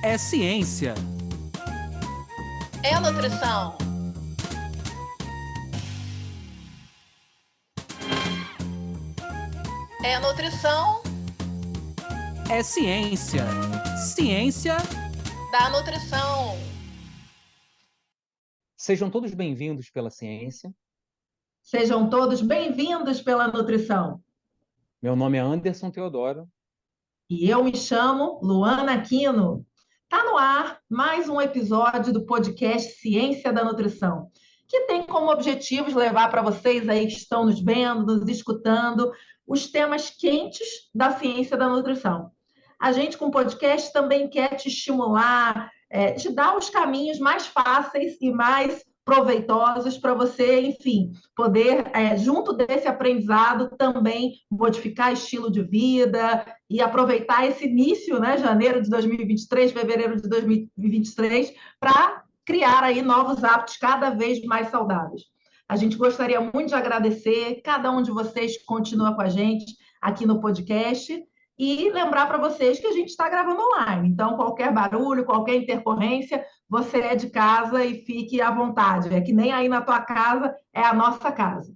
É ciência. É nutrição. É nutrição É ciência. Ciência da nutrição. Sejam todos bem-vindos pela ciência. Sejam todos bem-vindos pela nutrição. Meu nome é Anderson Teodoro. E eu me chamo Luana Aquino. Está no ar mais um episódio do podcast Ciência da Nutrição, que tem como objetivos levar para vocês aí que estão nos vendo, nos escutando, os temas quentes da ciência da nutrição. A gente, com o podcast, também quer te estimular, te dar os caminhos mais fáceis e mais proveitosos para você, enfim, poder, junto desse aprendizado, também modificar estilo de vida e aproveitar esse início, né, janeiro de 2023, fevereiro de 2023, para criar aí novos hábitos cada vez mais saudáveis. A gente gostaria muito de agradecer cada um de vocês que continua com a gente aqui no podcast e lembrar para vocês que a gente está gravando online. Então, qualquer barulho, qualquer intercorrência, você é de casa e fique à vontade. É que nem aí na tua casa, é a nossa casa.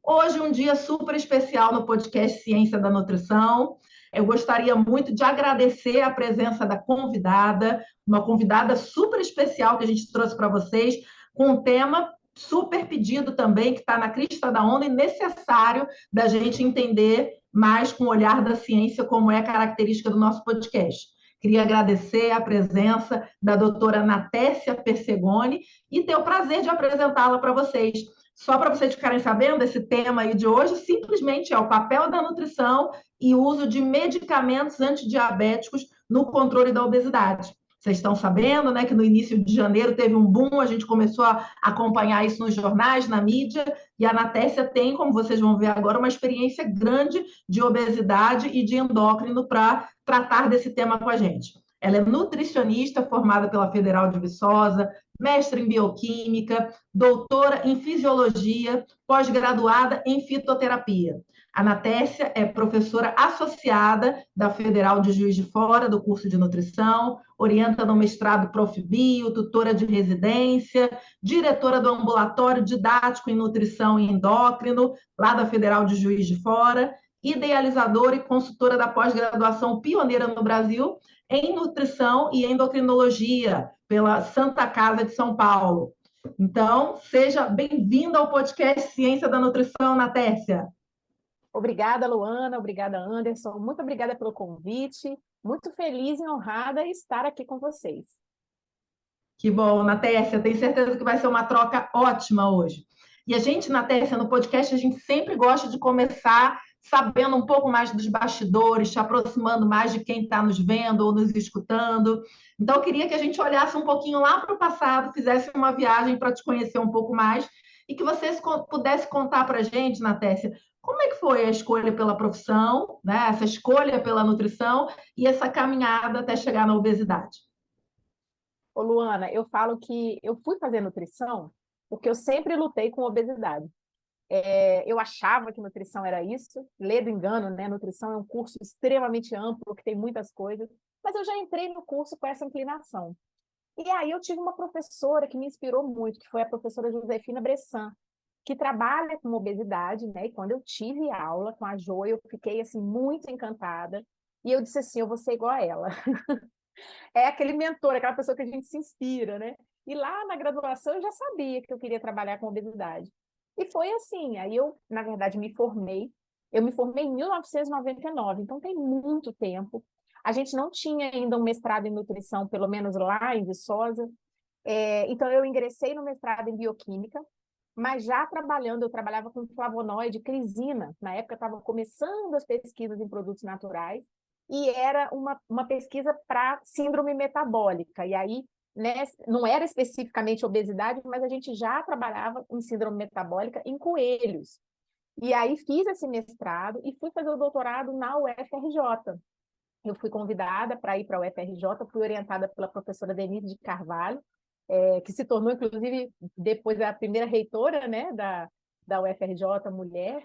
Hoje, um dia super especial no podcast Ciência da Nutrição. Eu gostaria muito de agradecer a presença da convidada, uma convidada super especial que a gente trouxe para vocês, com um tema super pedido também, que está na crista da onda e necessário da gente entender mais com o olhar da ciência como é característica do nosso podcast. Queria agradecer a presença da doutora Natécia Persegoni e ter o prazer de apresentá-la para vocês. Só para vocês ficarem sabendo, esse tema aí de hoje simplesmente é o papel da nutrição e o uso de medicamentos antidiabéticos no controle da obesidade. Vocês estão sabendo, né, que no início de janeiro teve um boom, a gente começou a acompanhar isso nos jornais, na mídia, e a Natécia tem, como vocês vão ver agora, uma experiência grande de obesidade e de endócrino para tratar desse tema com a gente. Ela é nutricionista formada pela Federal de Viçosa, mestre em bioquímica, doutora em fisiologia, pós-graduada em fitoterapia. A Natécia é professora associada da Federal de Juiz de Fora, do curso de nutrição, orienta no mestrado Prof. Bio, tutora de residência, diretora do ambulatório didático em nutrição e endócrino, lá da Federal de Juiz de Fora, idealizadora e consultora da pós-graduação pioneira no Brasil em nutrição e endocrinologia, pela Santa Casa de São Paulo. Então, seja bem-vinda ao podcast Ciência da Nutrição, Natécia. Obrigada, Luana, obrigada, Anderson, muito obrigada pelo convite, muito feliz e honrada em estar aqui com vocês. Que bom, Natécia, tenho certeza que vai ser uma troca ótima hoje. E a gente, Natécia, no podcast, a gente sempre gosta de começar sabendo um pouco mais dos bastidores, te aproximando mais de quem está nos vendo ou nos escutando. Então, eu queria que a gente olhasse um pouquinho lá para o passado, fizesse uma viagem para te conhecer um pouco mais e que você pudesse contar para a gente, Natécia, como é que foi a escolha pela profissão, né? Essa escolha pela nutrição e essa caminhada até chegar na obesidade? Ô, Luana, eu falo que eu fui fazer nutrição porque eu sempre lutei com obesidade. Eu achava que nutrição era isso, ledo engano, né? Nutrição é um curso extremamente amplo, que tem muitas coisas, mas eu já entrei no curso com essa inclinação. E aí eu tive uma professora que me inspirou muito, que foi a professora Josefina Bressan, que trabalha com obesidade, né? E quando eu tive aula com a Jo, eu fiquei assim muito encantada, e eu disse assim, eu vou ser igual a ela. É aquele mentor, aquela pessoa que a gente se inspira, né? E lá na graduação eu já sabia que eu queria trabalhar com obesidade. E foi assim, aí eu, na verdade, me formei. Eu me formei em 1999, então tem muito tempo. A gente não tinha ainda um mestrado em nutrição, pelo menos lá em Viçosa. Então eu ingressei no mestrado em bioquímica, mas já trabalhando, eu trabalhava com flavonoide, crisina. Na época estava começando as pesquisas em produtos naturais, e era uma pesquisa para síndrome metabólica. E aí, né, não era especificamente obesidade, mas a gente já trabalhava em síndrome metabólica em coelhos. E aí fiz esse mestrado e fui fazer o doutorado na UFRJ. Eu fui convidada para ir para a UFRJ, fui orientada pela professora Denise de Carvalho, que se tornou, inclusive, depois a primeira reitora, né, da UFRJ, mulher,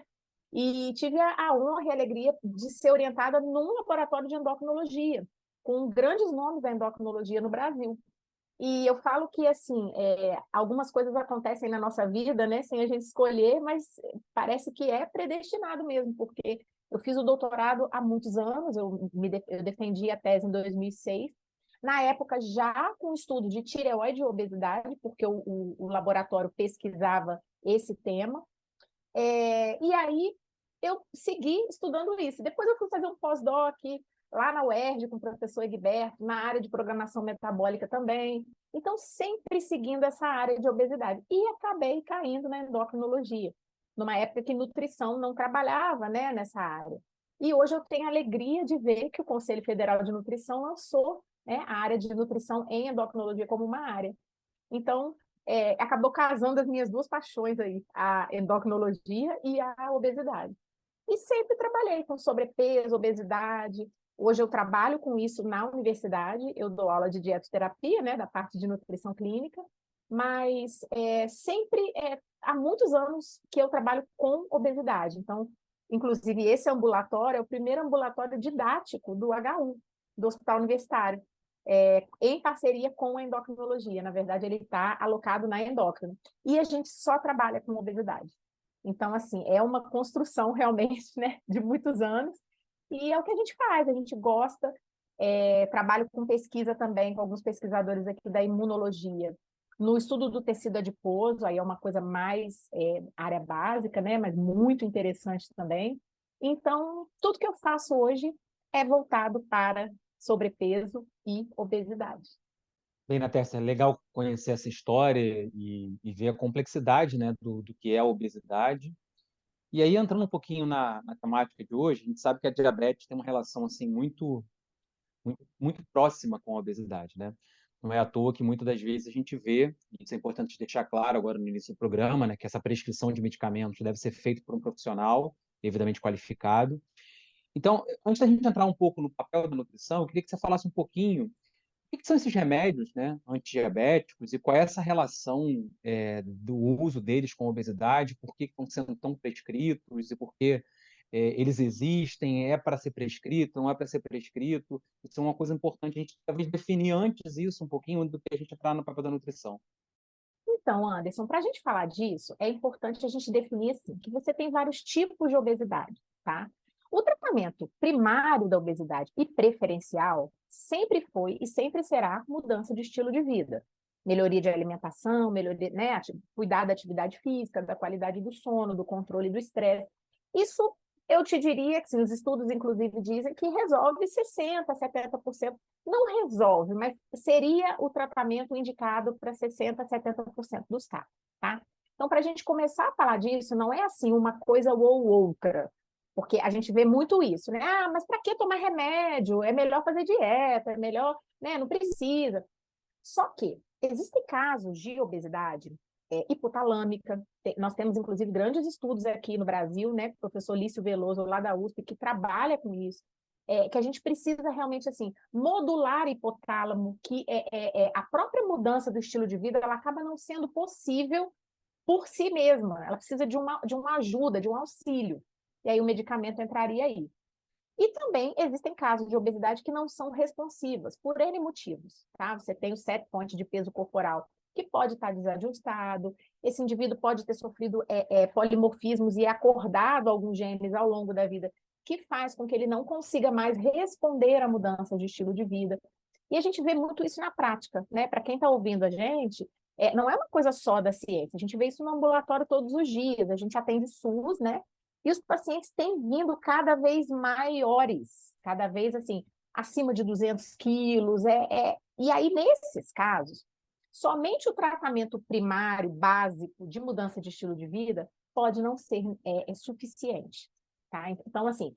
e tive a honra e a alegria de ser orientada num laboratório de endocrinologia. com grandes nomes da endocrinologia no Brasil. E eu falo que, assim, algumas coisas acontecem na nossa vida, né, sem a gente escolher, mas parece que é predestinado mesmo, porque eu fiz o doutorado há muitos anos, eu defendi a tese em 2006, na época já com estudo de tireoide e obesidade, porque o laboratório pesquisava esse tema, e aí eu segui estudando isso. Depois eu fui fazer um pós-doc lá na UERJ com o professor Egberto, na área de programação metabólica também. Então, sempre seguindo essa área de obesidade. E acabei caindo na endocrinologia, numa época que nutrição não trabalhava, né, nessa área. E hoje eu tenho a alegria de ver que o Conselho Federal de Nutrição lançou, né, a área de nutrição em endocrinologia como uma área. Então, acabou casando as minhas duas paixões aí, a endocrinologia e a obesidade. E sempre trabalhei com sobrepeso, obesidade. Hoje eu trabalho com isso na universidade, eu dou aula de dietoterapia, né, da parte de nutrição clínica, mas há muitos anos que eu trabalho com obesidade. Então, inclusive, esse ambulatório é o primeiro ambulatório didático do HU, do Hospital Universitário, em parceria com a endocrinologia. Na verdade, ele está alocado na endócrina. E a gente só trabalha com obesidade. Então, assim, é uma construção realmente, né, de muitos anos, e é o que a gente faz, a gente gosta, trabalho com pesquisa também, com alguns pesquisadores aqui da imunologia, no estudo do tecido adiposo, aí é uma coisa mais área básica, né, mas muito interessante também. Então, tudo que eu faço hoje é voltado para sobrepeso e obesidade. Bem, Natércia, é legal conhecer essa história e ver a complexidade, né, do que é a obesidade. E aí, entrando um pouquinho na temática de hoje, a gente sabe que a diabetes tem uma relação assim, muito próxima com a obesidade, né? Não é à toa que muitas das vezes a gente vê, e isso é importante deixar claro agora no início do programa, né, que essa prescrição de medicamentos deve ser feita por um profissional devidamente qualificado. Então, antes da gente entrar um pouco no papel da nutrição, eu queria que você falasse um pouquinho o que são esses remédios, né, antidiabéticos e qual é essa relação do uso deles com a obesidade, por que estão sendo tão prescritos e por que eles existem, é para ser prescrito, não é para ser prescrito. Isso é uma coisa importante, a gente talvez definir antes isso um pouquinho do que a gente entrar no papel da nutrição. Então, Anderson, para a gente falar disso, é importante a gente definir assim, que você tem vários tipos de obesidade, tá? O tratamento primário da obesidade e preferencial sempre foi e sempre será mudança de estilo de vida. Melhoria de alimentação, melhoria, né, cuidar da atividade física, da qualidade do sono, do controle do estresse. Isso eu te diria que, sim, os estudos, inclusive, dizem que resolve 60%, 70%. Não resolve, mas seria o tratamento indicado para 60%, 70% dos casos, tá? Então, para a gente começar a falar disso, não é assim uma coisa ou outra, porque a gente vê muito isso, né? Ah, mas para que tomar remédio? É melhor fazer dieta, é melhor, né? Não precisa. Só que existem casos de obesidade hipotalâmica. Nós temos, inclusive, grandes estudos aqui no Brasil, né? O professor Lício Veloso, lá da USP, que trabalha com isso, que a gente precisa realmente, assim, modular hipotálamo, que a própria mudança do estilo de vida, ela acaba não sendo possível por si mesma. Ela precisa de uma ajuda, de um auxílio. E aí o medicamento entraria aí. E também existem casos de obesidade que não são responsivas, por N motivos, tá? Você tem o set point de peso corporal, que pode estar desajustado, esse indivíduo pode ter sofrido polimorfismos e acordado alguns genes ao longo da vida, que faz com que ele não consiga mais responder à mudança de estilo de vida. E a gente vê muito isso na prática, né? Para quem está ouvindo a gente, não é uma coisa só da ciência, a gente vê isso no ambulatório todos os dias, a gente atende SUS, né? E os pacientes têm vindo cada vez maiores, cada vez, assim, acima de 200 quilos. E aí, nesses casos, somente o tratamento primário, básico, de mudança de estilo de vida, pode não ser suficiente, tá? Então, assim,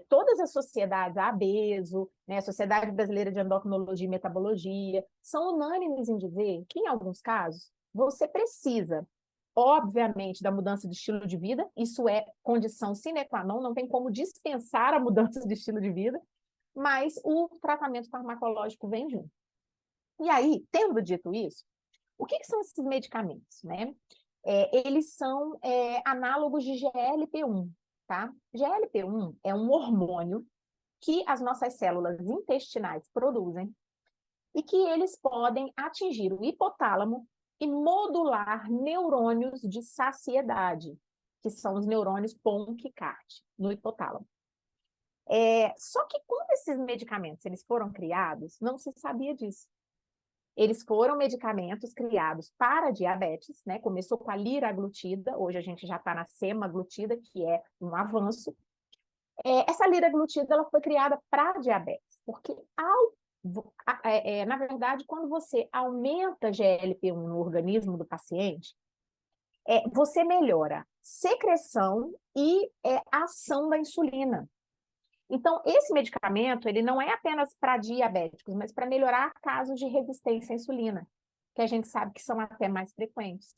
todas as sociedades, a ABESO, né, a Sociedade Brasileira de Endocrinologia e Metabologia, são unânimes em dizer que, em alguns casos, você precisa, obviamente, da mudança de estilo de vida, isso é condição sine qua non, não tem como dispensar a mudança de estilo de vida, mas o tratamento farmacológico vem junto. E aí, tendo dito isso, o que são esses medicamentos, né? Eles são análogos de GLP-1, tá? GLP-1 é um hormônio que as nossas células intestinais produzem e que eles podem atingir o hipotálamo e modular neurônios de saciedade, que são os neurônios PONC-CART, no hipotálamo. Só que quando esses medicamentos eles foram criados, não se sabia disso. Eles foram medicamentos criados para diabetes, né? Começou com a liraglutida, hoje a gente já está na semaglutida, que é um avanço. Essa liraglutida ela foi criada para diabetes, porque na verdade, quando você aumenta GLP-1 no organismo do paciente, você melhora secreção e a ação da insulina. Então, esse medicamento, ele não é apenas para diabéticos, mas para melhorar casos de resistência à insulina, que a gente sabe que são até mais frequentes.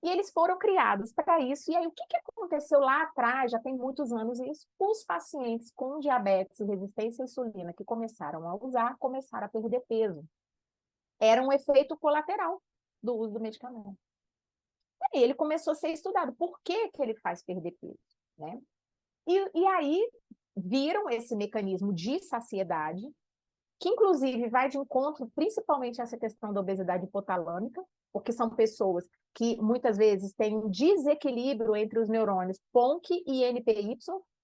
E eles foram criados para isso. E aí, o que aconteceu lá atrás, já tem muitos anos isso, os pacientes com diabetes e resistência à insulina que começaram a usar, começaram a perder peso. Era um efeito colateral do uso do medicamento. E aí, ele começou a ser estudado. Por que ele faz perder peso? Né? E aí, viram esse mecanismo de saciedade, que inclusive vai de encontro principalmente a essa questão da obesidade hipotalâmica, porque são pessoas que muitas vezes têm um desequilíbrio entre os neurônios PONC e NPY,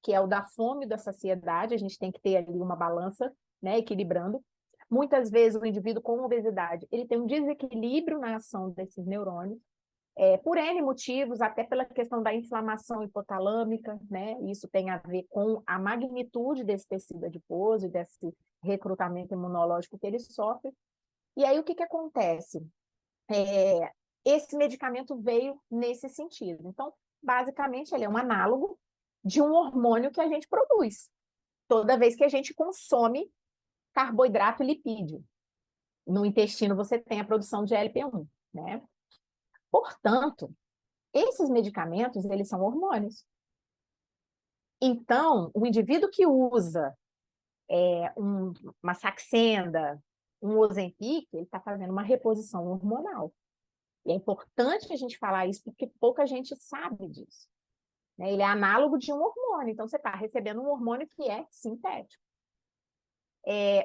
que é o da fome e da saciedade, a gente tem que ter ali uma balança, né, equilibrando. Muitas vezes o indivíduo com obesidade, ele tem um desequilíbrio na ação desses neurônios, por N motivos, até pela questão da inflamação hipotalâmica, né? Isso tem a ver com a magnitude desse tecido adiposo e desse recrutamento imunológico que ele sofre. E aí, o que acontece? Esse medicamento veio nesse sentido. Então, basicamente, ele é um análogo de um hormônio que a gente produz toda vez que a gente consome carboidrato e lipídio. No intestino, você tem a produção de GLP-1, né? Portanto, esses medicamentos, eles são hormônios. Então, o indivíduo que usa uma Saxenda, um Ozempic, ele está fazendo uma reposição hormonal. E é importante a gente falar isso, porque pouca gente sabe disso. Né? Ele é análogo de um hormônio, então você está recebendo um hormônio que é sintético.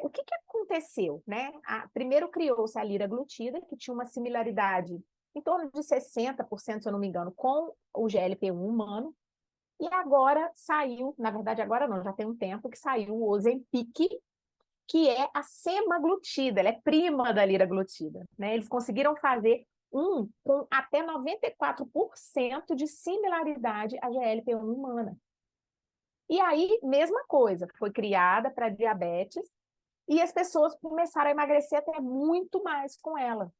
O que aconteceu? Né? Primeiro criou-se a liraglutida, que tinha uma similaridade em torno de 60%, se eu não me engano, com o GLP-1 humano, e agora saiu, na verdade agora não, já tem um tempo que saiu o Ozempic, que é a semaglutida, ela é prima da liraglutida, né? Eles conseguiram fazer com até 94% de similaridade à GLP-1 humana. E aí, mesma coisa, foi criada para diabetes, e as pessoas começaram a emagrecer até muito mais com ela.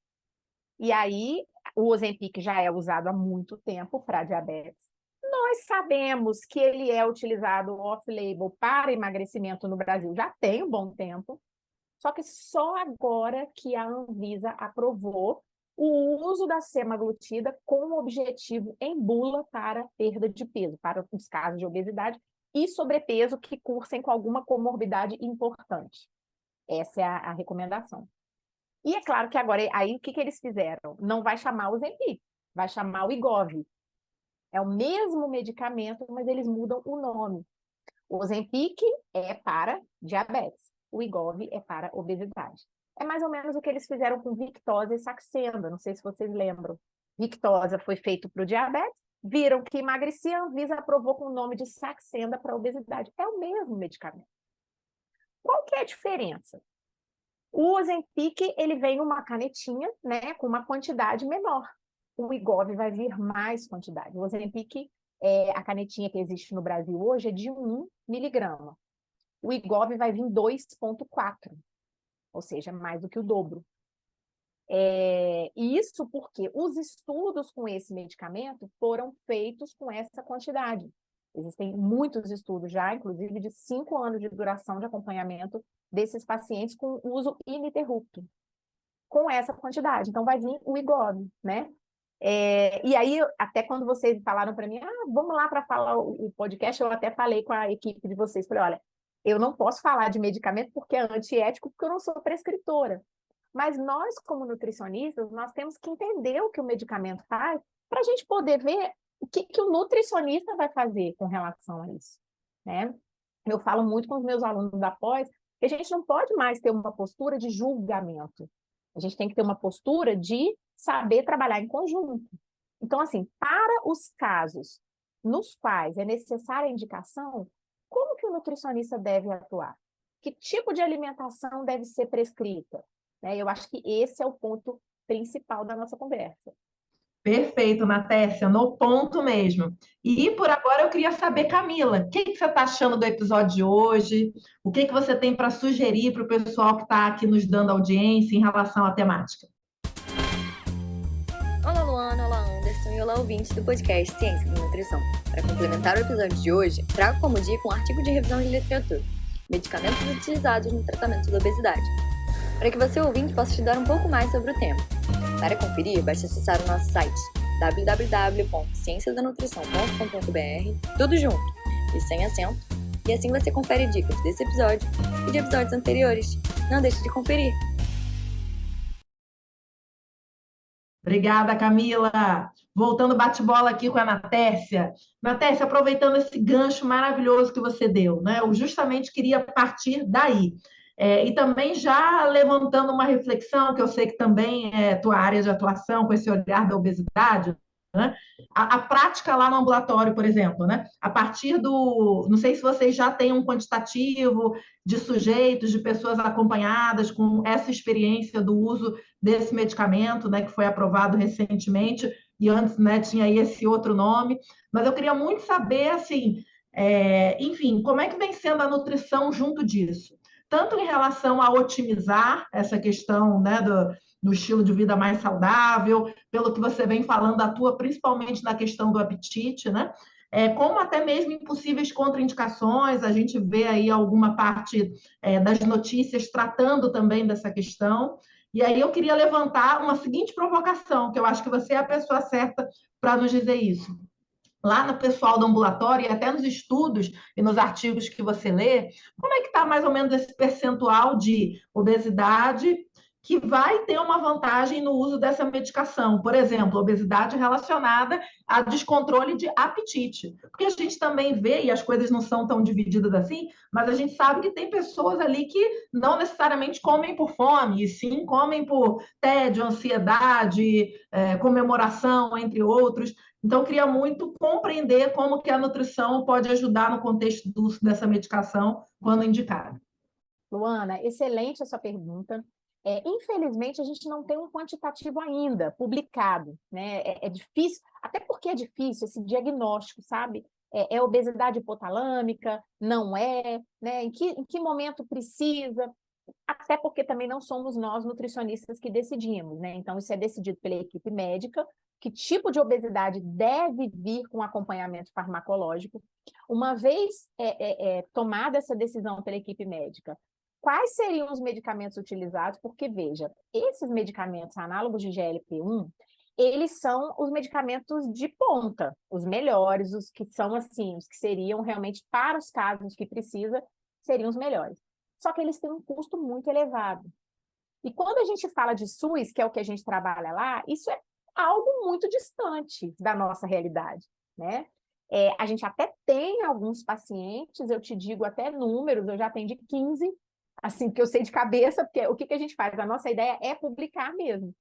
E aí, o Ozempic já é usado há muito tempo para diabetes. Nós sabemos que ele é utilizado off-label para emagrecimento no Brasil já tem um bom tempo, só que só agora que a Anvisa aprovou o uso da semaglutida com objetivo em bula para perda de peso, para os casos de obesidade e sobrepeso que cursem com alguma comorbidade importante. Essa é a recomendação. E é claro que agora, aí o que eles fizeram? Não vai chamar o Ozempic, vai chamar o Wegovy. É o mesmo medicamento, mas eles mudam o nome. O Ozempic é para diabetes, o Wegovy é para obesidade. É mais ou menos o que eles fizeram com Victoza e Saxenda, não sei se vocês lembram. Victoza foi feito para o diabetes, viram que emagrecia, a Anvisa aprovou com o nome de Saxenda para obesidade. É o mesmo medicamento. Qual que é a diferença? O Ozempic, ele vem uma canetinha, né, com uma quantidade menor. O Wegovy vai vir mais quantidade. O Ozempic, a canetinha que existe no Brasil hoje é de 1 miligrama. O Wegovy vai vir 2,4, ou seja, mais do que o dobro. E isso porque os estudos com esse medicamento foram feitos com essa quantidade. Existem muitos estudos já, inclusive de 5 anos de duração de acompanhamento desses pacientes com uso ininterrupto, com essa quantidade. Então, vai vir o Wegovy, né? E aí, até quando vocês falaram para mim, vamos lá para falar o podcast, eu até falei com a equipe de vocês, falei, olha, eu não posso falar de medicamento porque é antiético, porque eu não sou prescritora. Mas nós, como nutricionistas, nós temos que entender o que o medicamento faz para a gente poder ver o que o nutricionista vai fazer com relação a isso, né? eu falo muito com os meus alunos da pós, que a gente não pode mais ter uma postura de julgamento. A gente tem que ter uma postura de saber trabalhar em conjunto. Então, assim, para os casos nos quais é necessária a indicação, como que o nutricionista deve atuar? Que tipo de alimentação deve ser prescrita? Né? Eu acho que esse é o ponto principal da nossa conversa. Perfeito, Natécia, no ponto mesmo. E por agora eu queria saber, Camila, o que que você está achando do episódio de hoje? O que que você tem para sugerir para o pessoal que está aqui nos dando audiência em relação à temática? Olá, Luana, olá, Anderson e olá, ouvintes do podcast Ciência da Nutrição. Para complementar o episódio de hoje, trago como dica um artigo de revisão de literatura, medicamentos utilizados no tratamento da obesidade, para que você, ouvinte, possa estudar um pouco mais sobre o tema. Para conferir, basta acessar o nosso site www.cienciadanutrição.com.br, tudo junto e sem acento, e assim você confere dicas desse episódio e de episódios anteriores. Não deixe de conferir! Obrigada, Camila. Voltando bate-bola aqui com a Natécia. Natécia, aproveitando esse gancho maravilhoso que você deu, né? Eu justamente queria partir daí. E também já levantando uma reflexão, que eu sei que também é tua área de atuação, com esse olhar da obesidade, né? A prática lá no ambulatório, por exemplo, né? A partir do... Não sei se vocês já têm um quantitativo de sujeitos, de pessoas acompanhadas com essa experiência do uso desse medicamento, né, que foi aprovado recentemente, e antes, né, tinha aí esse outro nome. Mas eu queria muito saber, assim, enfim, como é que vem sendo a nutrição junto disso? Tanto em relação a otimizar essa questão, né, do estilo de vida mais saudável, pelo que você vem falando, atua principalmente na questão do apetite, né? Como até mesmo em possíveis contraindicações, a gente vê aí alguma parte das notícias tratando também dessa questão. E aí eu queria levantar uma seguinte provocação, que eu acho que você é a pessoa certa para nos dizer isso. Lá no pessoal do ambulatório e até nos estudos e nos artigos que você lê, como é que está mais ou menos esse percentual de obesidade que vai ter uma vantagem no uso dessa medicação? Por exemplo, obesidade relacionada a descontrole de apetite. Porque a gente também vê, e as coisas não são tão divididas assim, mas a gente sabe que tem pessoas ali que não necessariamente comem por fome, e sim comem por tédio, ansiedade, comemoração, entre outros. Então, eu queria muito compreender como que a nutrição pode ajudar no contexto do uso dessa medicação quando indicada. Luana, excelente a sua pergunta. Infelizmente, a gente não tem um quantitativo ainda publicado, né? É difícil, até porque é difícil esse diagnóstico, sabe? É obesidade hipotalâmica? Não é? Né? Em que momento precisa? Até porque também não somos nós, nutricionistas, que decidimos, né? Então, isso é decidido pela equipe médica, que tipo de obesidade deve vir com acompanhamento farmacológico. Uma vez tomada essa decisão pela equipe médica, quais seriam os medicamentos utilizados? Porque, veja, esses medicamentos análogos de GLP-1, eles são os medicamentos de ponta, os melhores, os que são assim, os que seriam realmente para os casos que precisa, seriam os melhores. Só que eles têm um custo muito elevado. E quando a gente fala de SUS, que é o que a gente trabalha lá, isso é algo muito distante da nossa realidade, né? A gente até tem alguns pacientes, eu te digo até números, eu já atendi 15, assim, que eu sei de cabeça, porque o que a gente faz? A nossa ideia é publicar mesmo.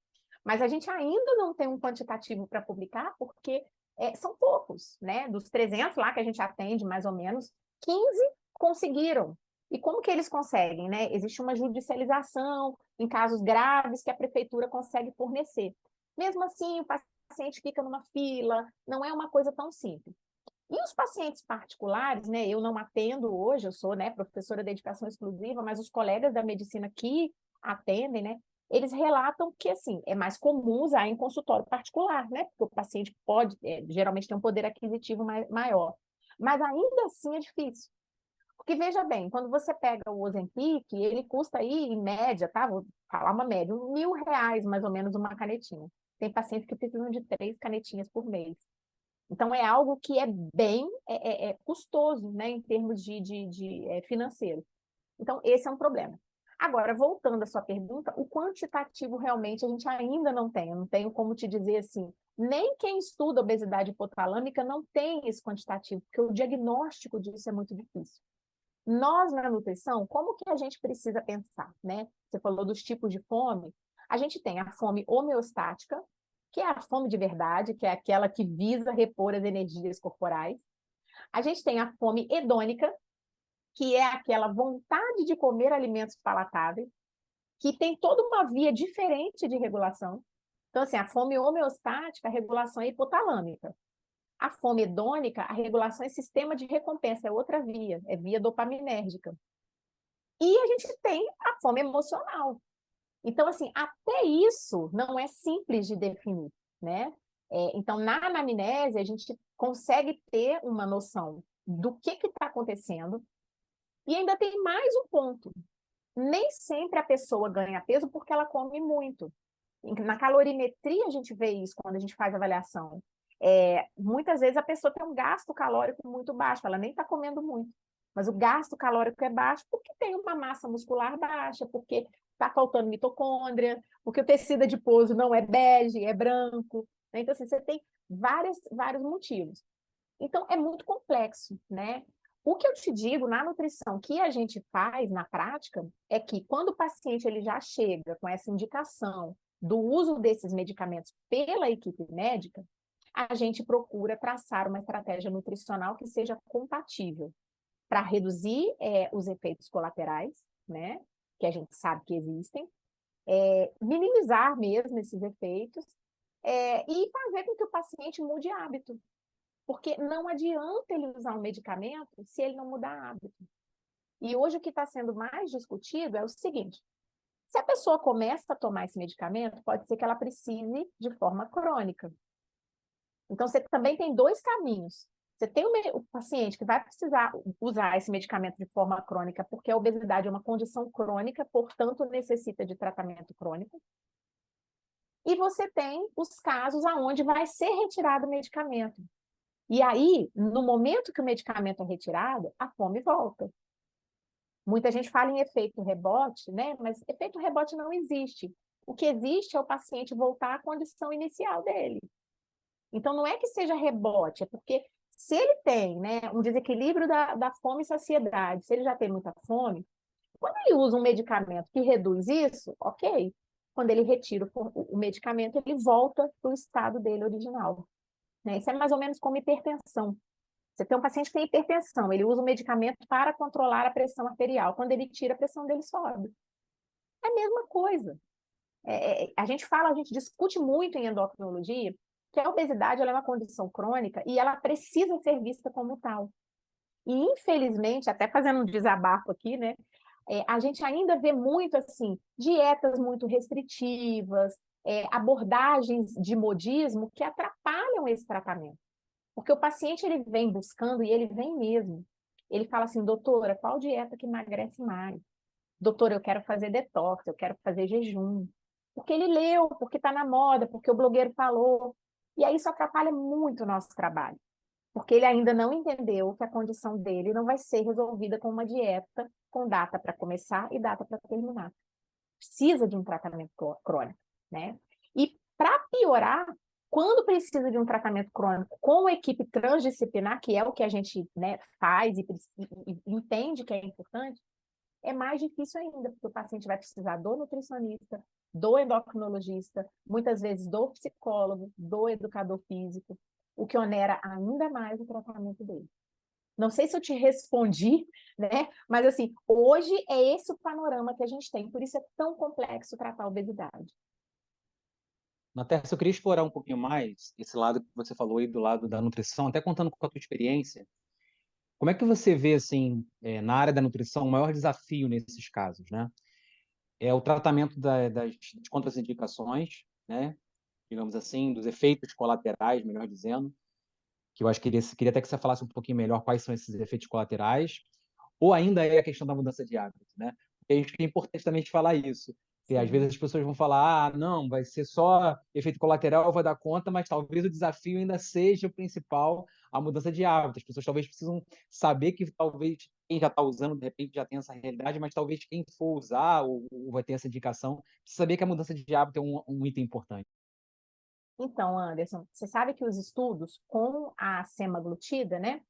Mas a gente ainda não tem um quantitativo para publicar, porque são poucos, né? Dos 300 lá que a gente atende, mais ou menos, 15 conseguiram. E como que eles conseguem, né? Existe uma judicialização em casos graves que a prefeitura consegue fornecer. Mesmo assim, o paciente fica numa fila, não é uma coisa tão simples. E os pacientes particulares, né? Eu não atendo hoje, eu sou, né, professora de dedicação exclusiva, mas os colegas da medicina que atendem, né? Eles relatam que, assim, é mais comum usar em consultório particular, né? Porque o paciente pode, geralmente tem um poder aquisitivo maior. Mas ainda assim é difícil. Porque, veja bem, quando você pega o Ozempic, ele custa aí, em média, tá? Vou falar uma média, R$ 1.000, mais ou menos, uma canetinha. Tem pacientes que precisam de 3 canetinhas por mês. Então, é algo que é bem custoso, né, em termos de financeiro. Então, esse é um problema. Agora, voltando à sua pergunta, o quantitativo realmente a gente ainda não tem. Eu não tenho como te dizer assim, nem quem estuda obesidade hipotalâmica não tem esse quantitativo, porque o diagnóstico disso é muito difícil. nós na nutrição, como que a gente precisa pensar, né? Você falou dos tipos de fome. A gente tem a fome homeostática, que é a fome de verdade, que é aquela que visa repor as energias corporais. A gente tem a fome hedônica, que é aquela vontade de comer alimentos palatáveis, que tem toda uma via diferente de regulação. Então, assim, a fome homeostática, a regulação é hipotalâmica. A fome hedônica, a regulação é sistema de recompensa, é outra via, é via dopaminérgica. E a gente tem a fome emocional. Então, assim, até isso não é simples de definir, né? Então, na anamnese, a gente consegue ter uma noção do que está acontecendo. E ainda tem mais um ponto. Nem sempre a pessoa ganha peso porque ela come muito. Na calorimetria a gente vê isso quando a gente faz avaliação. Muitas vezes a pessoa tem um gasto calórico muito baixo, ela nem está comendo muito, mas o gasto calórico é baixo porque tem uma massa muscular baixa, porque está faltando mitocôndria, porque o tecido adiposo não é bege, é branco, né? Então, assim, você tem vários motivos. Então, é muito complexo, né? O que eu te digo na nutrição que a gente faz na prática é que quando o paciente ele já chega com essa indicação do uso desses medicamentos pela equipe médica, a gente procura traçar uma estratégia nutricional que seja compatível para reduzir os efeitos colaterais, né, que a gente sabe que existem, minimizar mesmo esses efeitos e fazer com que o paciente mude hábito. Porque não adianta ele usar um medicamento se ele não mudar hábito. E hoje o que está sendo mais discutido é o seguinte: se a pessoa começa a tomar esse medicamento, pode ser que ela precise de forma crônica. Então, você também tem dois caminhos. Você tem o paciente que vai precisar usar esse medicamento de forma crônica, porque a obesidade é uma condição crônica, portanto, necessita de tratamento crônico. E você tem os casos onde vai ser retirado o medicamento. E aí, no momento que o medicamento é retirado, a fome volta. Muita gente fala em efeito rebote, né? Mas efeito rebote não existe. O que existe é o paciente voltar à condição inicial dele. Então, não é que seja rebote, é porque se ele tem, né, um desequilíbrio da fome e saciedade, se ele já tem muita fome, quando ele usa um medicamento que reduz isso, ok. Quando ele retira o medicamento, ele volta para o estado dele original. Né? Isso é mais ou menos como hipertensão. Você tem um paciente que tem hipertensão, ele usa um medicamento para controlar a pressão arterial. Quando ele tira, a pressão dele sobe. É a mesma coisa. A gente discute muito em endocrinologia que a obesidade ela é uma condição crônica e ela precisa ser vista como tal. E, infelizmente, até fazendo um desabafo aqui, né? A gente ainda vê muito, assim, dietas muito restritivas, abordagens de modismo que atrapalham esse tratamento. Porque o paciente, ele vem buscando e ele vem mesmo. Ele fala assim, doutora, qual dieta que emagrece mais? Doutora, eu quero fazer detox, eu quero fazer jejum. Porque ele leu, porque está na moda, porque o blogueiro falou. E aí isso atrapalha muito o nosso trabalho. Porque ele ainda não entendeu que a condição dele não vai ser resolvida com uma dieta com data para começar e data para terminar. Precisa de um tratamento crônico, né? E para piorar, quando precisa de um tratamento crônico com a equipe transdisciplinar, que é o que a gente, né, faz e entende que é importante, é mais difícil ainda, porque o paciente vai precisar do nutricionista, do endocrinologista, muitas vezes do psicólogo, do educador físico, o que onera ainda mais o tratamento dele. Não sei se eu te respondi, né? Mas, assim, hoje é esse o panorama que a gente tem, por isso é tão complexo tratar a obesidade. Natércia, eu queria explorar um pouquinho mais esse lado que você falou aí do lado da nutrição, até contando com a tua experiência. Como é que você vê, assim, na área da nutrição, o maior desafio nesses casos, né? É o tratamento das contraindicações, né? Digamos assim, dos efeitos colaterais, melhor dizendo, que eu acho que queria até que você falasse um pouquinho melhor quais são esses efeitos colaterais, ou ainda é a questão da mudança de hábito, né? Porque acho que é importante também te falar isso, porque às vezes as pessoas vão falar, ah, não, vai ser só efeito colateral, eu vou dar conta, mas talvez o desafio ainda seja o principal, a mudança de hábito. As pessoas talvez precisam saber que talvez quem já está usando, de repente, já tem essa realidade, mas talvez quem for usar ou vai ter essa indicação, precisa saber que a mudança de hábito é um item importante. Então, Anderson, você sabe que os estudos com a semaglutida, né,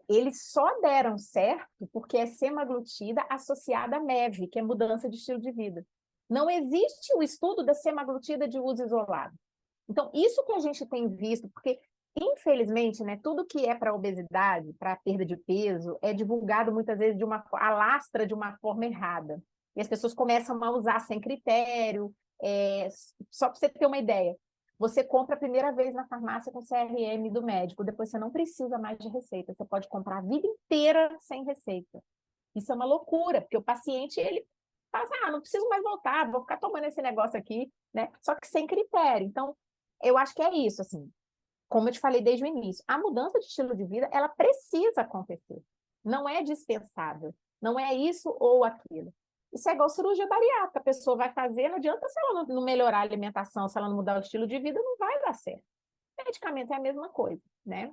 eles só deram certo porque é semaglutida associada a MEV, que é mudança de estilo de vida. Não existe o estudo da semaglutida de uso isolado. Então, isso que a gente tem visto, porque, infelizmente, né, tudo que é para obesidade, para perda de peso, é divulgado muitas vezes alastra de uma forma errada. E as pessoas começam a usar sem critério. Só para você ter uma ideia, você compra a primeira vez na farmácia com CRM do médico, depois você não precisa mais de receita, você pode comprar a vida inteira sem receita. Isso é uma loucura, porque o paciente, ele fala assim, não preciso mais voltar, vou ficar tomando esse negócio aqui, né? Só que sem critério. Então, eu acho que é isso, assim, como eu te falei desde o início, a mudança de estilo de vida, ela precisa acontecer. Não é dispensável, não é isso ou aquilo. Isso é igual cirurgia bariátrica, a pessoa vai fazer, não adianta se ela não melhorar a alimentação, se ela não mudar o estilo de vida, não vai dar certo. Medicamento é a mesma coisa, né?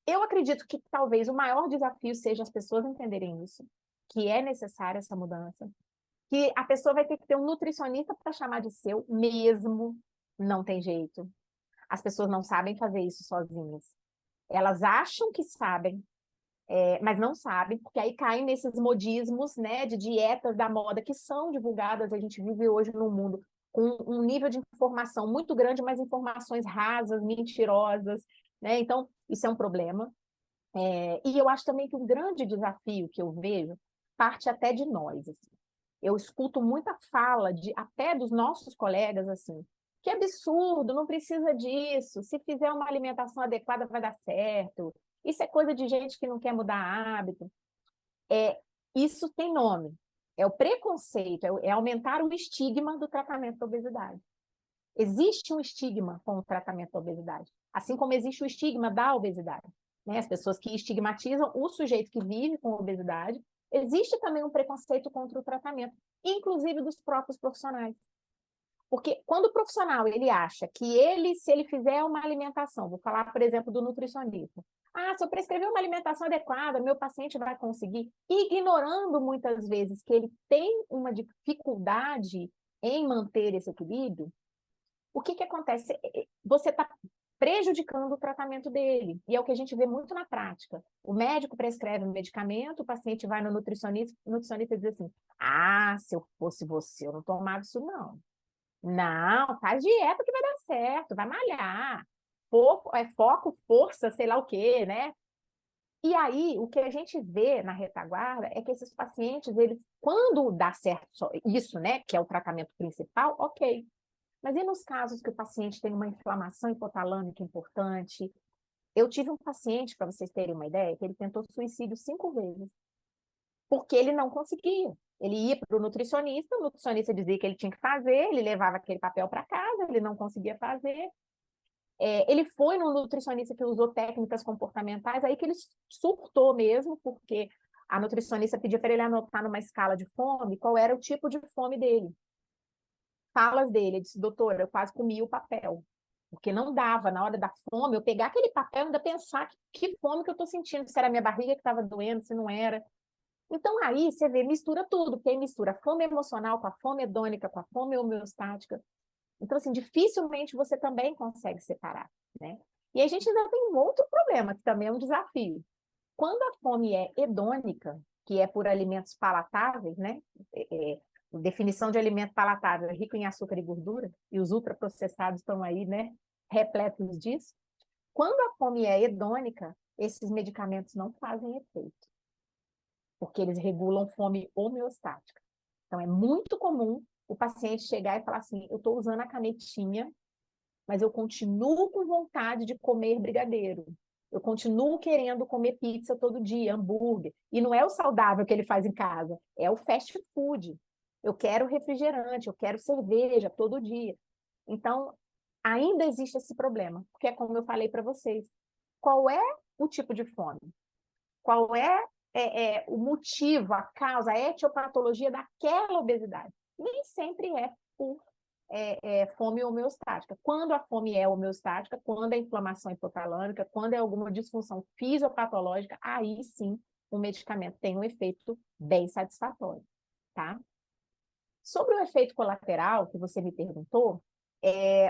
Eu acredito que talvez o maior desafio seja as pessoas entenderem isso, que é necessária essa mudança, que a pessoa vai ter que ter um nutricionista para chamar de seu mesmo, não tem jeito. As pessoas não sabem fazer isso sozinhas. Elas acham que sabem, mas não sabem, porque aí caem nesses modismos, né, de dietas da moda que são divulgadas. A gente vive hoje num mundo com um nível de informação muito grande, mas informações rasas, mentirosas, né? Então, isso é um problema. E eu acho também que um grande desafio que eu vejo parte até de nós. Assim. Eu escuto muita fala até dos nossos colegas, assim, que absurdo, não precisa disso, se fizer uma alimentação adequada vai dar certo, isso é coisa de gente que não quer mudar hábito. Isso tem nome, é o preconceito, é aumentar o estigma do tratamento da obesidade. Existe um estigma com o tratamento da obesidade, assim como existe o estigma da obesidade. Né? As pessoas que estigmatizam o sujeito que vive com obesidade, existe também um preconceito contra o tratamento, inclusive dos próprios profissionais. Porque quando o profissional ele acha que se ele fizer uma alimentação, vou falar, por exemplo, do nutricionista, se eu prescrever uma alimentação adequada, meu paciente vai conseguir, ignorando muitas vezes que ele tem uma dificuldade em manter esse equilíbrio, o que acontece? Você está prejudicando o tratamento dele. E é o que a gente vê muito na prática. O médico prescreve um medicamento, o paciente vai no nutricionista, o nutricionista diz assim, se eu fosse você, eu não tomava isso não. Não, faz dieta que vai dar certo, vai malhar. Foco, força, sei lá o quê, né? E aí, o que a gente vê na retaguarda é que esses pacientes, eles, quando dá certo isso, né, que é o tratamento principal, ok. Mas e nos casos que o paciente tem uma inflamação hipotalâmica importante? Eu tive um paciente, para vocês terem uma ideia, que ele tentou suicídio 5 vezes, porque ele não conseguia. Ele ia para o nutricionista dizia que ele tinha que fazer, ele levava aquele papel para casa, ele não conseguia fazer. Ele foi no nutricionista que usou técnicas comportamentais, aí que ele surtou mesmo, porque a nutricionista pedia para ele anotar numa escala de fome qual era o tipo de fome dele. Falas dele, ele disse, doutora, eu quase comi o papel, porque não dava, na hora da fome, eu pegar aquele papel e ainda pensar que fome que eu estou sentindo, se era a minha barriga que estava doendo, se não era. Então, aí você vê, mistura tudo, porque aí mistura a fome emocional com a fome hedônica, com a fome homeostática. Então, assim, dificilmente você também consegue separar, né? E a gente ainda tem um outro problema, que também é um desafio. Quando a fome é hedônica, que é por alimentos palatáveis, né? Definição de alimento palatável, rico em açúcar e gordura, e os ultraprocessados estão aí, né? Repletos disso. Quando a fome é hedônica, esses medicamentos não fazem efeito, porque eles regulam fome homeostática. Então, é muito comum o paciente chegar e falar assim, eu estou usando a canetinha, mas eu continuo com vontade de comer brigadeiro. Eu continuo querendo comer pizza todo dia, hambúrguer. E não é o saudável que ele faz em casa, é o fast food. Eu quero refrigerante, eu quero cerveja todo dia. Então, ainda existe esse problema, porque é como eu falei para vocês. Qual é o tipo de fome? Qual é o motivo, a causa, a etiopatologia daquela obesidade? Nem sempre é por fome homeostática. Quando a fome é homeostática, quando a inflamação hipotalâmica, quando é alguma disfunção fisiopatológica, aí sim o medicamento tem um efeito bem satisfatório, tá? Sobre o efeito colateral que você me perguntou,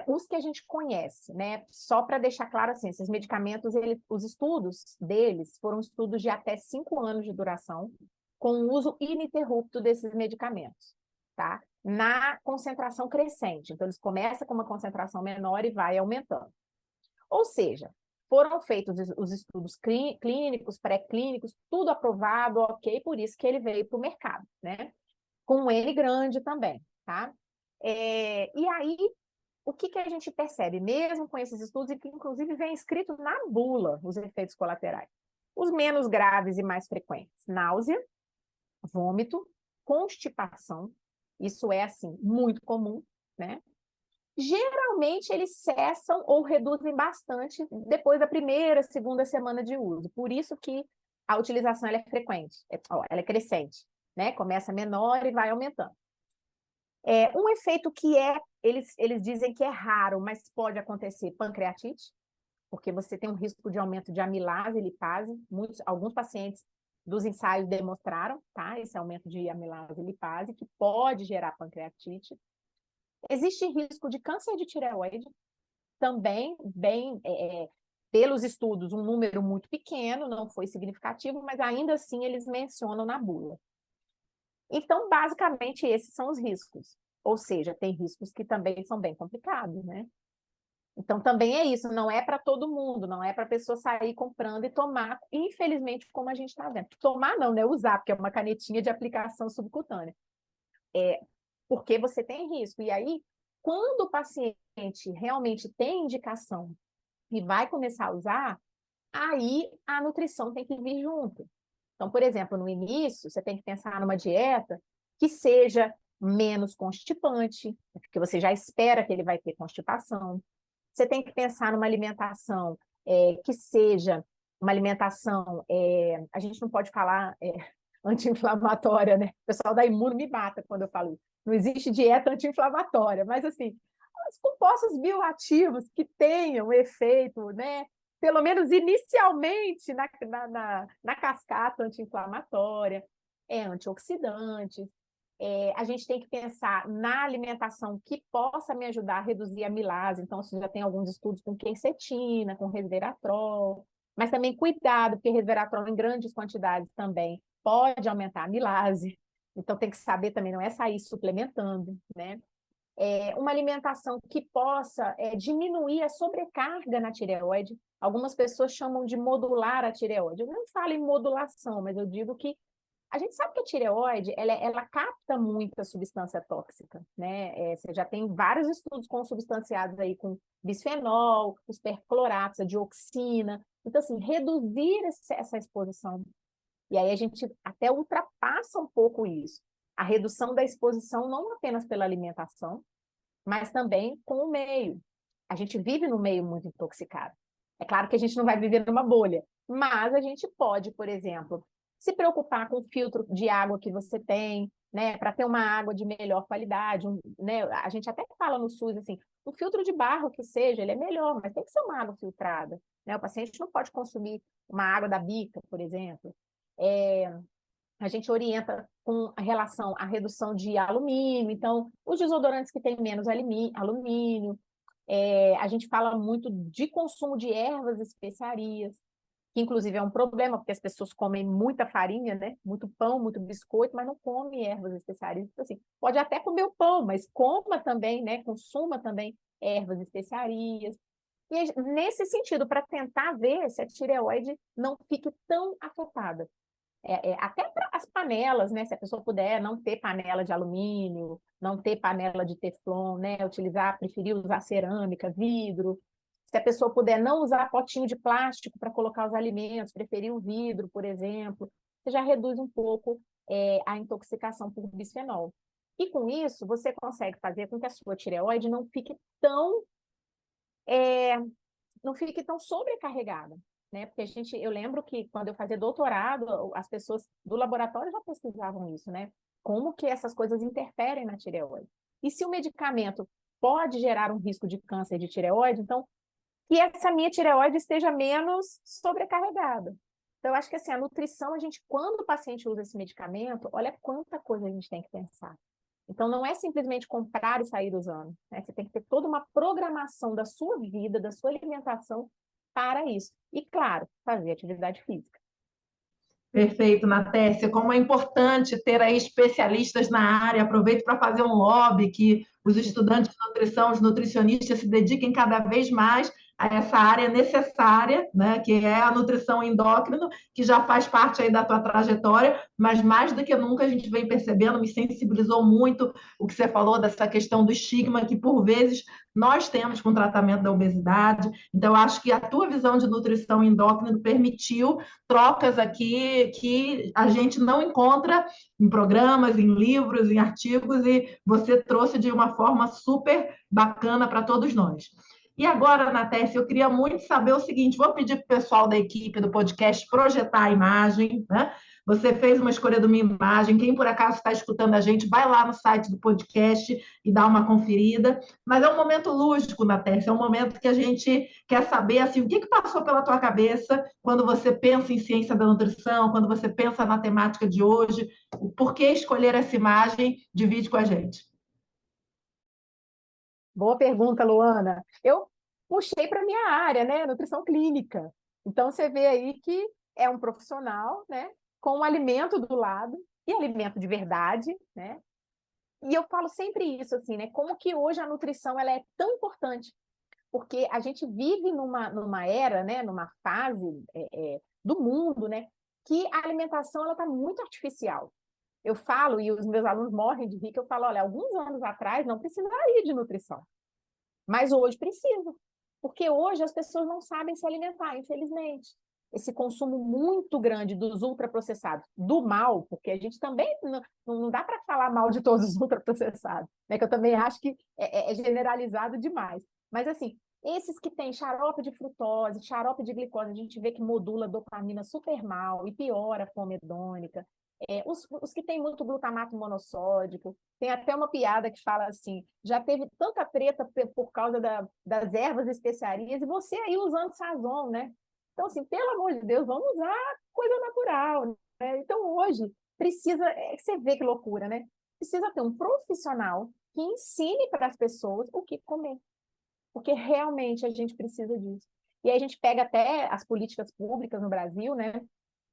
Os que a gente conhece, né? Só para deixar claro assim, esses medicamentos, os estudos deles foram estudos de até 5 anos de duração, com o uso ininterrupto desses medicamentos, tá? Na concentração crescente. Então, eles começam com uma concentração menor e vai aumentando. Ou seja, foram feitos os estudos clínicos, pré-clínicos, tudo aprovado, ok, por isso que ele veio para o mercado, né? Com um N grande também, tá? E aí, o que a gente percebe, mesmo com esses estudos, e que inclusive vem escrito na bula, os efeitos colaterais? Os menos graves e mais frequentes: náusea, vômito, constipação, isso é, assim, muito comum, né? Geralmente, eles cessam ou reduzem bastante depois da primeira, segunda semana de uso. Por isso que a utilização ela é frequente, ela é crescente, né? Começa menor e vai aumentando. Um efeito que eles dizem que é raro, mas pode acontecer: pancreatite, porque você tem um risco de aumento de amilase e lipase. Alguns pacientes dos ensaios demonstraram, tá? Esse aumento de amilase e lipase, que pode gerar pancreatite. Existe risco de câncer de tireoide, também, pelos estudos, um número muito pequeno, não foi significativo, mas ainda assim eles mencionam na bula. Então, basicamente, esses são os riscos. Ou seja, tem riscos que também são bem complicados, né? Então, também é isso, não é para todo mundo, não é para a pessoa sair comprando e tomar, infelizmente, como a gente está vendo. Tomar não, né? Usar, porque é uma canetinha de aplicação subcutânea. Porque você tem risco. E aí, quando o paciente realmente tem indicação e vai começar a usar, aí a nutrição tem que vir junto. Então, por exemplo, no início, você tem que pensar numa dieta que seja menos constipante, porque você já espera que ele vai ter constipação. Você tem que pensar numa alimentação que seja uma alimentação, a gente não pode falar anti-inflamatória, né? O pessoal da Imuno me mata quando eu falo isso. Não existe dieta anti-inflamatória, mas assim, os compostos bioativos que tenham efeito, né? Pelo menos inicialmente na cascata anti-inflamatória, antioxidantes. A gente tem que pensar na alimentação que possa me ajudar a reduzir a amilase. Então, você já tem alguns estudos com quercetina, com resveratrol, mas também cuidado, porque resveratrol em grandes quantidades também pode aumentar a amilase. Então, tem que saber também, não é sair suplementando, né? Uma alimentação que possa diminuir a sobrecarga na tireoide. Algumas pessoas chamam de modular a tireoide. Eu não falo em modulação, mas eu digo que a gente sabe que a tireoide, ela capta muita substância tóxica, né? Você já tem vários estudos consubstanciados aí com bisfenol, os percloratos, a dioxina. Então, assim, reduzir essa exposição. E aí a gente até ultrapassa um pouco isso. A redução da exposição não apenas pela alimentação, mas também com o meio. A gente vive num meio muito intoxicado. É claro que a gente não vai viver numa bolha, mas a gente pode, por exemplo, se preocupar com o filtro de água que você tem, né, para ter uma água de melhor qualidade, né, a gente até fala no SUS assim, um filtro de barro que seja, ele é melhor, mas tem que ser uma água filtrada, né? O paciente não pode consumir uma água da bica, por exemplo. A gente orienta com relação à redução de alumínio, então, os desodorantes que têm menos alumínio, a gente fala muito de consumo de ervas e especiarias, que inclusive é um problema, porque as pessoas comem muita farinha, né? Muito pão, muito biscoito, mas não comem ervas e especiarias. Então, assim, pode até comer o pão, mas coma também, né? Consuma também ervas e especiarias. E nesse sentido, para tentar ver se a tireoide não fique tão afetada. Até para as panelas, né? Se a pessoa puder não ter panela de alumínio, não ter panela de teflon, né? Preferir usar cerâmica, vidro. Se a pessoa puder não usar potinho de plástico para colocar os alimentos, preferir o vidro, por exemplo, você já reduz um pouco a intoxicação por bisfenol. E com isso, você consegue fazer com que a sua tireoide não fique tão sobrecarregada, né? Porque eu lembro que quando eu fazia doutorado, as pessoas do laboratório já pesquisavam isso, né? Como que essas coisas interferem na tireoide. E se o medicamento pode gerar um risco de câncer de tireoide, então que essa minha tireoide esteja menos sobrecarregada. Então, eu acho que assim, a nutrição, quando o paciente usa esse medicamento, olha quanta coisa a gente tem que pensar. Então, não é simplesmente comprar e sair usando, né? Você tem que ter toda uma programação da sua vida, da sua alimentação para isso. E, claro, fazer atividade física. Perfeito, Natécia. Como é importante ter aí especialistas na área. Aproveito para fazer um lobby que os estudantes de nutrição, os nutricionistas se dediquem cada vez mais a essa área necessária, né, que é a nutrição endócrina, que já faz parte aí da tua trajetória, mas mais do que nunca a gente vem percebendo, me sensibilizou muito o que você falou dessa questão do estigma que, por vezes, nós temos com o tratamento da obesidade. Então, eu acho que a tua visão de nutrição endócrina permitiu trocas aqui que a gente não encontra em programas, em livros, em artigos, e você trouxe de uma forma super bacana para todos nós. E agora, Natécia, eu queria muito saber o seguinte, vou pedir para o pessoal da equipe do podcast projetar a imagem, né? Você fez uma escolha de uma imagem, quem por acaso está escutando a gente, vai lá no site do podcast e dá uma conferida, mas é um momento lúdico, Natécia, é um momento que a gente quer saber, assim, o que passou pela tua cabeça quando você pensa em ciência da nutrição, quando você pensa na temática de hoje, por que escolher essa imagem? Divide com a gente. Boa pergunta, Luana. Eu puxei para a minha área, né? Nutrição clínica. Então, você vê aí que é um profissional, né? Com um alimento do lado, e alimento de verdade, né? E eu falo sempre isso, assim, né? Como que hoje a nutrição ela é tão importante. Porque a gente vive numa era, né? Numa fase do mundo, né? Que a alimentação ela está muito artificial. Eu falo, e os meus alunos morrem de rir, que eu falo, olha, alguns anos atrás não precisaria de nutrição, mas hoje precisa, porque hoje as pessoas não sabem se alimentar, infelizmente. Esse consumo muito grande dos ultraprocessados, do mal, porque a gente também não dá para falar mal de todos os ultraprocessados, né? Que eu também acho que é generalizado demais. Mas, assim, esses que têm xarope de frutose, xarope de glicose, a gente vê que modula a dopamina super mal e piora a fome hedônica. Os que têm muito glutamato monossódico, tem até uma piada que fala assim, já teve tanta treta por causa das ervas e especiarias, e você aí usando Sazon, né? Então, assim, pelo amor de Deus, vamos usar coisa natural, né? Então, hoje, precisa, você vê que loucura, né? Precisa ter um profissional que ensine para as pessoas o que comer, porque realmente a gente precisa disso. E aí a gente pega até as políticas públicas no Brasil, né?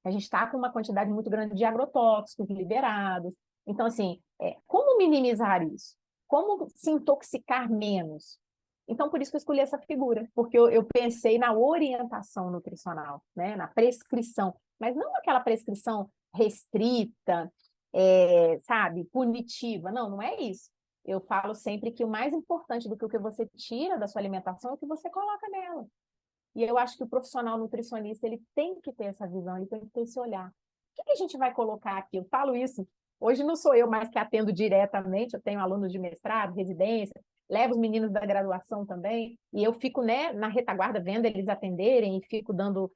A gente está com uma quantidade muito grande de agrotóxicos liberados. Então, assim, como minimizar isso? Como se intoxicar menos? Então, por isso que eu escolhi essa figura, porque eu pensei na orientação nutricional, né? Na prescrição, mas não aquela prescrição restrita, sabe, punitiva. Não é isso. Eu falo sempre que o mais importante do que o que você tira da sua alimentação é o que você coloca nela. E eu acho que o profissional nutricionista, ele tem que ter essa visão, ele tem que ter esse olhar. O que a gente vai colocar aqui? Eu falo isso, hoje não sou eu mais que atendo diretamente, eu tenho alunos de mestrado, residência, levo os meninos da graduação também, e eu fico, né, na retaguarda vendo eles atenderem e fico dando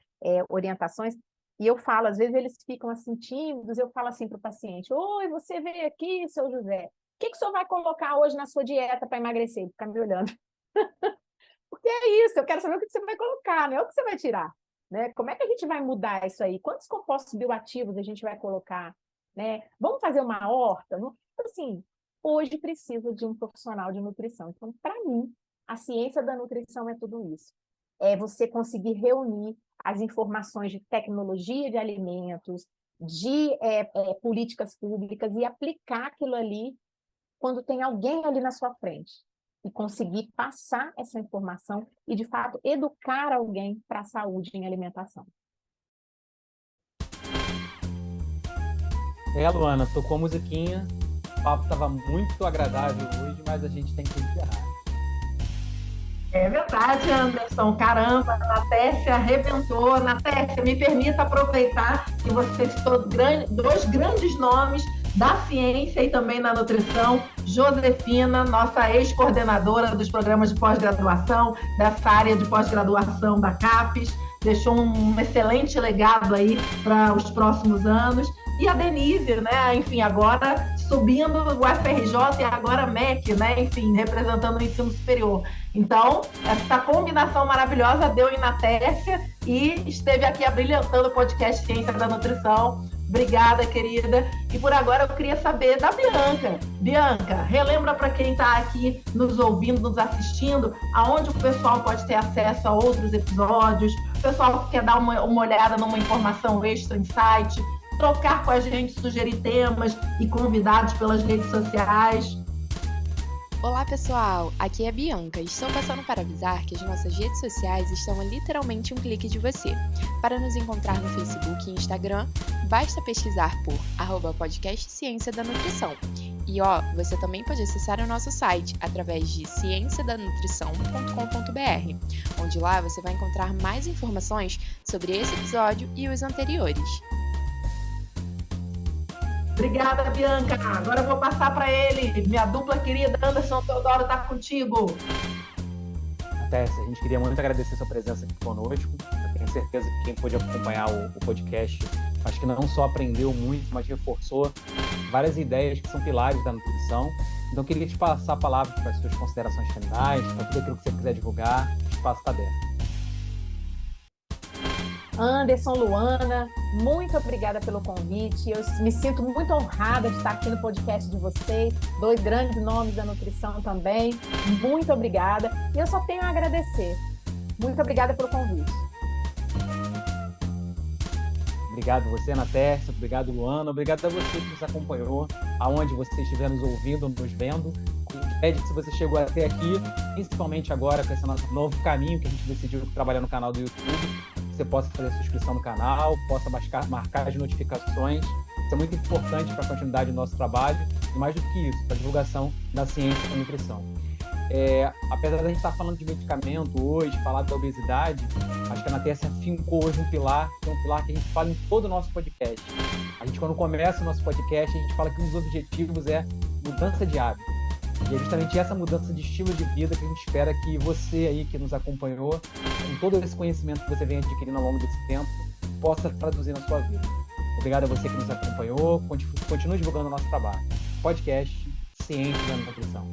orientações. E eu falo, às vezes eles ficam assim tímidos, eu falo assim para o paciente, oi, você veio aqui, seu José, o que o senhor vai colocar hoje na sua dieta para emagrecer? Ele fica me olhando. Porque é isso, eu quero saber o que você vai colocar, não é o que você vai tirar, né? Como é que a gente vai mudar isso aí? Quantos compostos bioativos a gente vai colocar, né? Vamos fazer uma horta? Assim, hoje precisa de um profissional de nutrição. Então, para mim, a ciência da nutrição é tudo isso. É você conseguir reunir as informações de tecnologia de alimentos, de políticas públicas e aplicar aquilo ali quando tem alguém ali na sua frente. E conseguir passar essa informação e, de fato, educar alguém para a saúde em alimentação. Luana, tocou a musiquinha, o papo estava muito agradável hoje, mas a gente tem que encerrar. É verdade, Anderson. Caramba, a Natécia arrebentou. Natécia, me permita aproveitar que você citou dois grandes nomes da ciência e também da nutrição. Josefina, nossa ex-coordenadora dos programas de pós-graduação, dessa área de pós-graduação da CAPES, deixou um excelente legado aí para os próximos anos. E a Denise, né? Enfim, agora subindo o UFRJ e agora MEC, né? Enfim, representando o ensino superior. Então, essa combinação maravilhosa deu em Natécia e esteve aqui abrilhantando o podcast Ciência da Nutrição. Obrigada, querida. E por agora eu queria saber da Bianca. Bianca, relembra para quem está aqui nos ouvindo, nos assistindo, aonde o pessoal pode ter acesso a outros episódios, o pessoal que quer dar uma olhada numa informação extra em site, trocar com a gente, sugerir temas e convidados pelas redes sociais. Olá pessoal, aqui é a Bianca. Estou passando para avisar que as nossas redes sociais estão a literalmente um clique de você. Para nos encontrar no Facebook e Instagram, basta pesquisar por @podcast Ciência da Nutrição. E você também pode acessar o nosso site através de cienciadanutrição.com.br, onde lá você vai encontrar mais informações sobre esse episódio e os anteriores. Obrigada, Bianca. Agora eu vou passar para ele. Minha dupla querida, Anderson Teodoro, está contigo. Tércia, a gente queria muito agradecer sua presença aqui conosco. Eu tenho certeza que quem pôde acompanhar o podcast, acho que não só aprendeu muito, mas reforçou várias ideias que são pilares da nutrição. Então, eu queria te passar a palavra para as suas considerações finais, para tudo aquilo que você quiser divulgar. O espaço está aberto. Anderson, Luana, muito obrigada pelo convite. Eu me sinto muito honrada de estar aqui no podcast de vocês, 2 grandes nomes da nutrição também. Muito obrigada. E eu só tenho a agradecer. Muito obrigada pelo convite. Obrigado você, Ana Tércia. Obrigado, Luana. Obrigado a você que nos acompanhou, aonde você estiver nos ouvindo, nos vendo. A gente pede que se você chegou até aqui, principalmente agora com esse nosso novo caminho que a gente decidiu trabalhar no canal do YouTube, você possa fazer a sua inscrição no canal, possa marcar as notificações. Isso é muito importante para a continuidade do nosso trabalho e, mais do que isso, para a divulgação da ciência da nutrição. Apesar da gente estar falando de medicamento hoje, falar da obesidade, acho que a Ana Tércia fincou hoje um pilar, que é um pilar que a gente fala em todo o nosso podcast. A gente, quando começa o nosso podcast, a gente fala que um dos objetivos é mudança de hábito. E é justamente essa mudança de estilo de vida que a gente espera que você aí que nos acompanhou, com todo esse conhecimento que você vem adquirindo ao longo desse tempo, possa traduzir na sua vida. Obrigado a você que nos acompanhou, continue divulgando o nosso trabalho. Podcast Ciência da Nutrição.